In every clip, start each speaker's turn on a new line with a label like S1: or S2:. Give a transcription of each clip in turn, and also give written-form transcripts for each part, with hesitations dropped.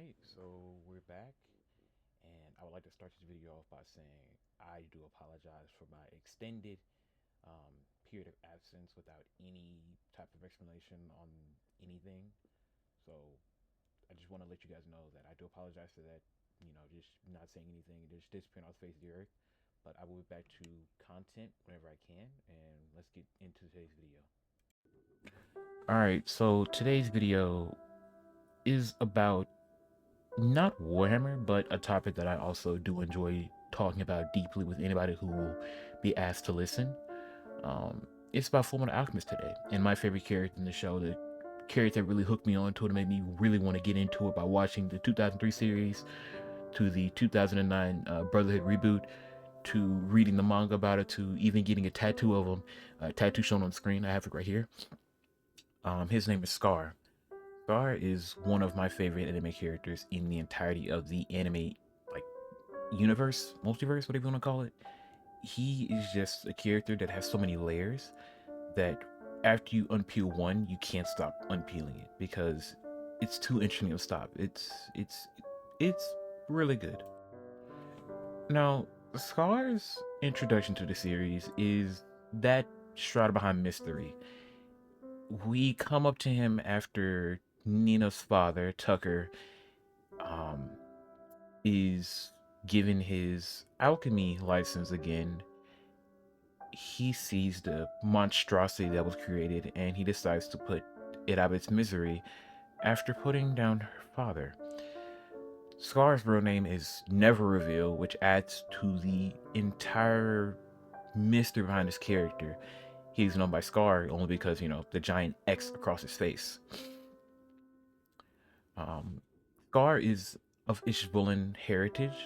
S1: Alright, so we're back, and I would like to start this video off by saying I do apologize for my extended period of absence without any type of explanation on anything. So I just want to let you guys know that I do apologize for that, just not saying anything, just disappearing off the face of the earth. But I will be back to content whenever I can, and let's get into today's video. Alright, so today's video is about not Warhammer, but a topic that I also do enjoy talking about deeply with anybody who will be asked to listen. It's about Fullmetal Alchemist today, and my favorite character in the show, the character that really hooked me onto it and made me really want to get into it by watching the 2003 series to the 2009 Brotherhood reboot to reading the manga about it to even getting a tattoo of him, a tattoo shown on screen. I have it right here. His name is Scar. Scar is one of my favorite anime characters in the entirety of the anime, like, universe, multiverse, whatever you want to call it. He is just a character that has so many layers that after you unpeel one, you can't stop unpeeling it because it's too interesting to stop. It's really good. Now, Scar's introduction to the series is that shrouded behind mystery. We come up to him after Nina's father, Tucker, is given his alchemy license again. He sees the monstrosity that was created and he decides to put it out of its misery after putting down her father. Scar's real name is never revealed, which adds to the entire mystery behind his character. He's known by Scar only because, the giant X across his face. Scar is of Ishbulan heritage.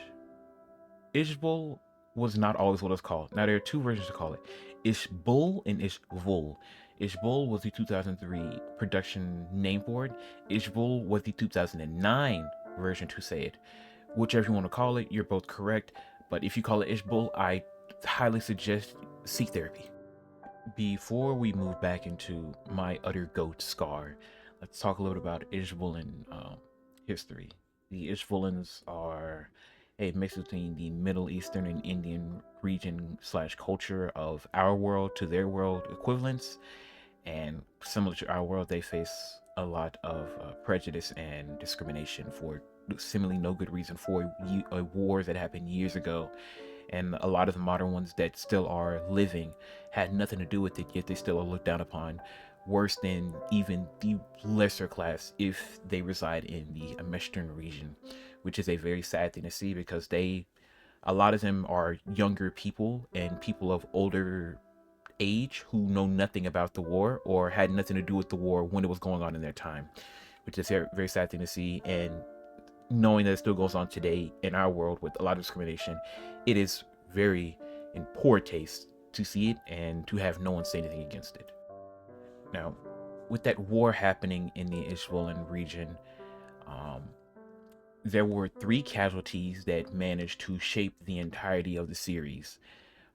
S1: Ishbul was not always what it's called. Now, there are two versions to call it. Ishbul and Ishvul. Ishbul was the 2003 production name for it. Ishbul was the 2009 version to say it. Whichever you want to call it, you're both correct. But if you call it Ishbul, I highly suggest seek therapy. Before we move back into my utter goat Scar, let's talk a little bit about Ishbulan history. The Ishbulans are a mix between the Middle Eastern and Indian region / culture of our world to their world equivalents. And similar to our world, they face a lot of prejudice and discrimination for seemingly no good reason for a war that happened years ago. And a lot of the modern ones that still are living had nothing to do with it, yet they still are looked down upon worse than even the lesser class if they reside in the Amestern region, which is a very sad thing to see because a lot of them are younger people and people of older age who know nothing about the war or had nothing to do with the war when it was going on in their time, which is a very sad thing to see. And knowing that it still goes on today in our world with a lot of discrimination, it is very in poor taste to see it and to have no one say anything against it. Now, with that war happening in the Ishbulan region, there were 3 casualties that managed to shape the entirety of the series.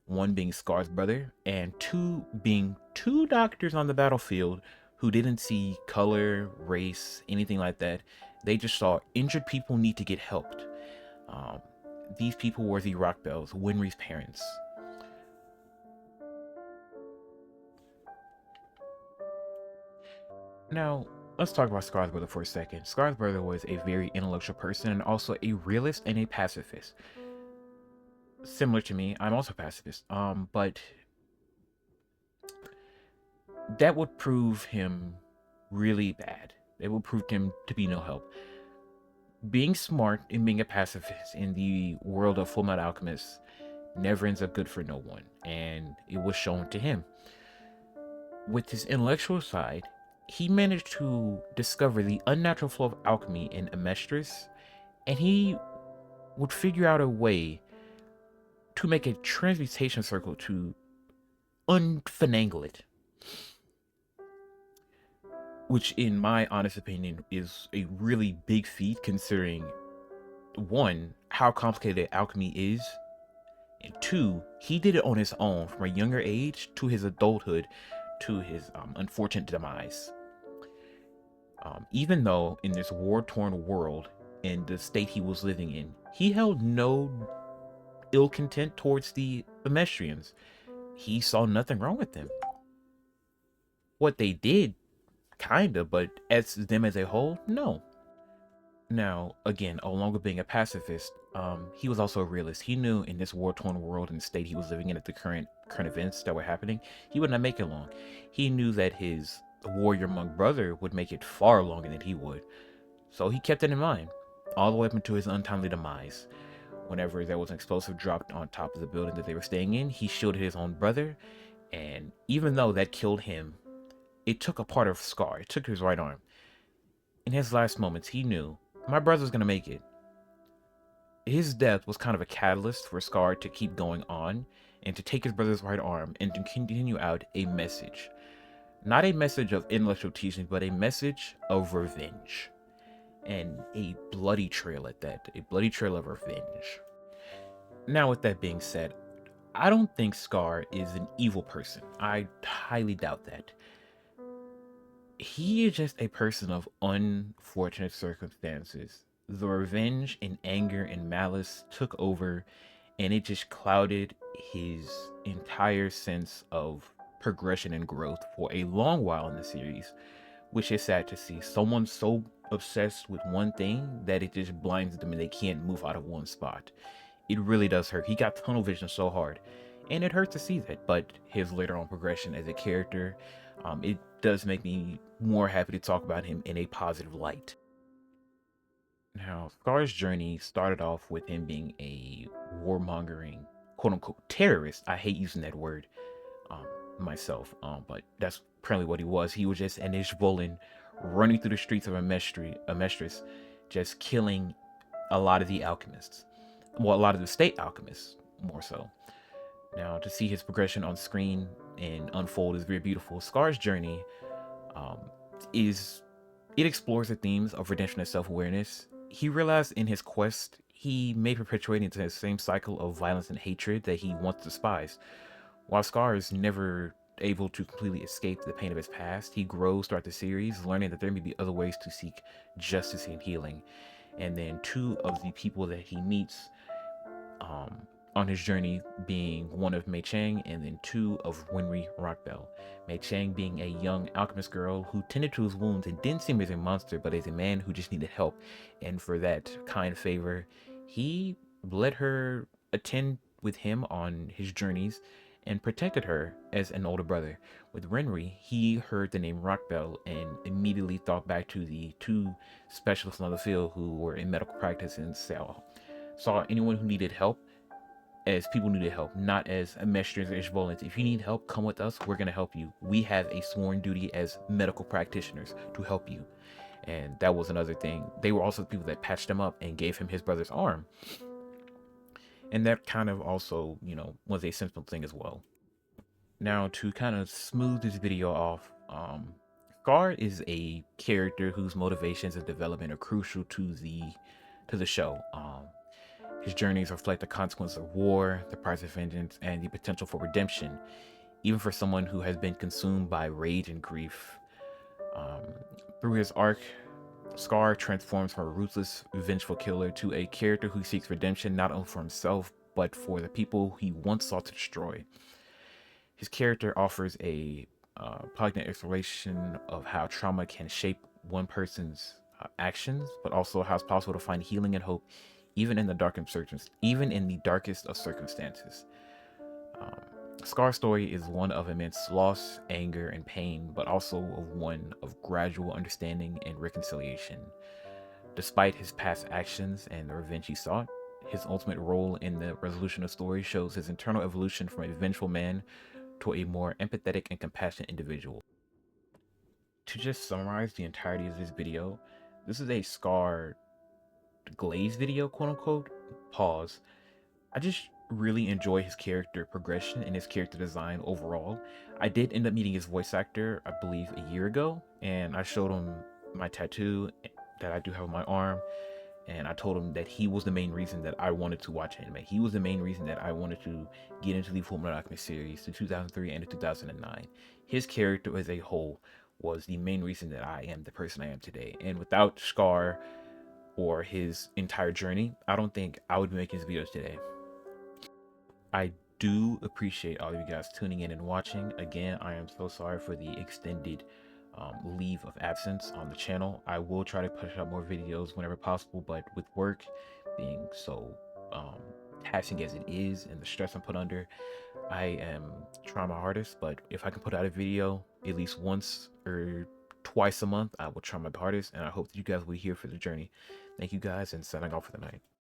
S1: 1 being Scar's brother, and 2 being 2 doctors on the battlefield who didn't see color, race, anything like that. They just saw injured people need to get helped. These people were the Rockbells, Winry's parents. Now, let's talk about Scar's brother for a second. Scar's brother was a very intellectual person and also a realist and a pacifist. Similar to me, I'm also a pacifist. But that would prove him really bad. It would prove him to be no help. Being smart and being a pacifist in the world of Fullmetal Alchemist never ends up good for no one, and it was shown to him. With his intellectual side, he managed to discover the unnatural flow of alchemy in Amestris, and he would figure out a way to make a transmutation circle to unfinangle it. Which, in my honest opinion, is a really big feat considering, 1, how complicated alchemy is, and 2, he did it on his own from a younger age to his adulthood to his unfortunate demise. Even though in this war-torn world, in the state he was living in. He held no ill content towards the Emestrians. He saw nothing wrong with them. What they did, kinda, but as them as a whole, no. Now, again, along with being a pacifist, he was also a realist. He knew in this war-torn world and state he was living in at the current events that were happening, he would not make it long. He knew that his warrior monk brother would make it far longer than he would. So he kept it in mind, all the way up until his untimely demise. Whenever there was an explosive dropped on top of the building that they were staying in, he shielded his own brother, and even though that killed him, it took a part of Scar. It took his right arm. In his last moments, he knew, my brother's gonna make it. His death was kind of a catalyst for Scar to keep going on and to take his brother's right arm and to continue out a message. Not a message of intellectual teaching, but a message of revenge. And a bloody trail at that. A bloody trail of revenge. Now, with that being said, I don't think Scar is an evil person. I highly doubt that. He is just a person of unfortunate circumstances. The revenge and anger and malice took over, and it just clouded his entire sense of progression and growth for a long while in the series, which is sad to see. Someone so obsessed with one thing that it just blinds them and they can't move out of one spot. It really does hurt. He got tunnel vision so hard, and it hurts to see that. But his later on progression as a character, it does make me more happy to talk about him in a positive light. Now, Scar's journey started off with him being a warmongering, quote unquote, terrorist. I hate using that word myself, but that's apparently what he was. He was just an Ishbolan running through the streets of Amestris, just killing a lot of the alchemists. Well, a lot of the state alchemists, more so. Now, to see his progression on screen and unfold is very beautiful. Scar's journey is it explores the themes of redemption and self-awareness. He realized in his quest he may perpetuate into the same cycle of violence and hatred that he once despised. While Scar is never able to completely escape the pain of his past, he grows throughout the series, learning that there may be other ways to seek justice and healing. And then two of the people that he meets on his journey being one of Mei Chang and then two of Winry Rockbell. Mei Chang being a young alchemist girl who tended to his wounds and didn't seem as a monster, but as a man who just needed help. And for that kind favor, he let her attend with him on his journeys and protected her as an older brother. With Renry, he heard the name Rockbell and immediately thought back to the two specialists on the field who were in medical practice and saw anyone who needed help as people needed help, not as Emestrians or Ishbolans. If you need help, come with us. We're going to help you. We have a sworn duty as medical practitioners to help you. And that was another thing. They were also the people that patched him up and gave him his brother's arm. And that kind of also, was a simple thing as well. Now, to kind of smooth this video off, Scar is a character whose motivations and development are crucial to the show. His journeys reflect the consequence of war, the price of vengeance, and the potential for redemption, even for someone who has been consumed by rage and grief. Through his arc, Scar transforms from a ruthless, vengeful killer to a character who seeks redemption not only for himself, but for the people he once sought to destroy. His character offers a poignant exploration of how trauma can shape one person's actions, but also how it's possible to find healing and hope even in the darkest of circumstances. Scar's story is one of immense loss, anger, and pain, but also of one of gradual understanding and reconciliation. Despite his past actions and the revenge he sought, his ultimate role in the resolution of the story shows his internal evolution from a vengeful man to a more empathetic and compassionate individual. To just summarize the entirety of this video, this is a Scar glaze video, quote unquote. Pause. I just really enjoy his character progression and his character design overall. I did end up meeting his voice actor, I believe, a year ago, and I showed him my tattoo that I do have on my arm, and I told him that he was the main reason that I wanted to watch anime. He was the main reason that I wanted to get into the Fullmetal Alchemist series, the 2003 and the 2009. His character as a whole was the main reason that I am the person I am today. And without Scar, or his entire journey, I don't think I would be making these videos today. I do appreciate all of you guys tuning in and watching. Again, I am so sorry for the extended leave of absence on the channel. I will try to push out more videos whenever possible, but with work being so um, taxing as it is and the stress I'm put under, I am trying my hardest. But if I can put out a video at least once or twice a month, I will try my hardest, and I hope that you guys will be here for the journey. Thank you guys, and signing off for the night.